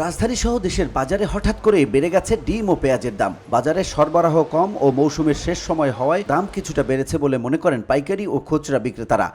রাজধানী সহ দেশের বাজারে হঠাৎ করে বেড়ে গেছে ডিম ও পেঁয়াজের দাম। বাজারে সরবরাহ কম ও মৌসুমের শেষ সময় হওয়ায় দাম কিছুটা বেড়েছে বলে মনে করেন পাইকারি ও খুচরা বিক্রেতারা।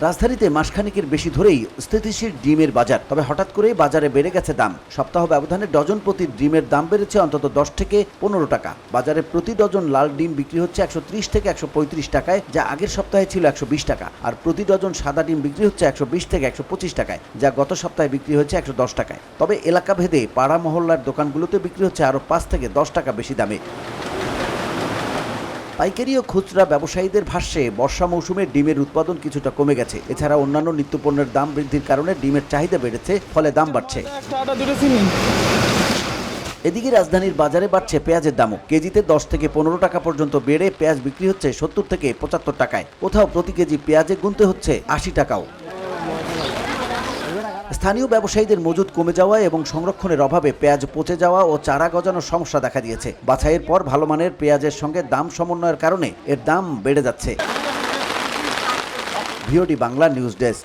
রাজধানীতে মাসখানেকের বেশি ধরেই স্থিতিশীল ডিমের বাজার, তবে হঠাৎ করেই বাজারে বেড়ে গেছে দাম। সপ্তাহ ব্যবধানে ডজন প্রতি ডিমের দাম বেড়েছে অন্তত 10 থেকে 15 টাকা। বাজারে প্রতি ডজন লাল ডিম বিক্রি হচ্ছে 130 থেকে 135 টাকায়, যা আগের সপ্তাহে ছিল 120 টাকা। আর প্রতি ডজন সাদা ডিম বিক্রি হচ্ছে 120 থেকে 125 টাকায়, যা গত সপ্তাহে বিক্রি হচ্ছে 110 টাকায়। তবে এলাকা ভেদে পাড়া মহল্লার দোকানগুলোতে বিক্রি হচ্ছে আরও 5 থেকে 10 টাকা বেশি দামে। পাইকারি ও খুচরা ব্যবসায়ীদের ভাষ্যে বর্ষা মৌসুমে ডিমের উৎপাদন কিছুটা কমে গেছে। এছাড়া অন্যান্য নিত্যপণ্যের দাম বৃদ্ধির কারণে ডিমের চাহিদা বেড়েছে, ফলে দাম বাড়ছে। এদিকে রাজধানীর বাজারে বাড়ছে পেঁয়াজের দামও। কেজিতে 10 থেকে 15 টাকা পর্যন্ত বেড়ে পেঁয়াজ বিক্রি হচ্ছে 70 থেকে 75 টাকায়। কোথাও প্রতি কেজি পেঁয়াজে গুনতে হচ্ছে 80 টাকাও। স্থানীয় ব্যবসায়ীদের মজুদ কমে যাওয়া এবং সংরক্ষণের অভাবে পেঁয়াজ পচে যাওয়া ও চারা গজানোর সমস্যা দেখা দিয়েছে। বাছাইয়ের পর ভালো মানের পেঁয়াজের সঙ্গে দাম সমন্বয়ের কারণে এর দাম বেড়ে যাচ্ছে। VOD Bangla news desk.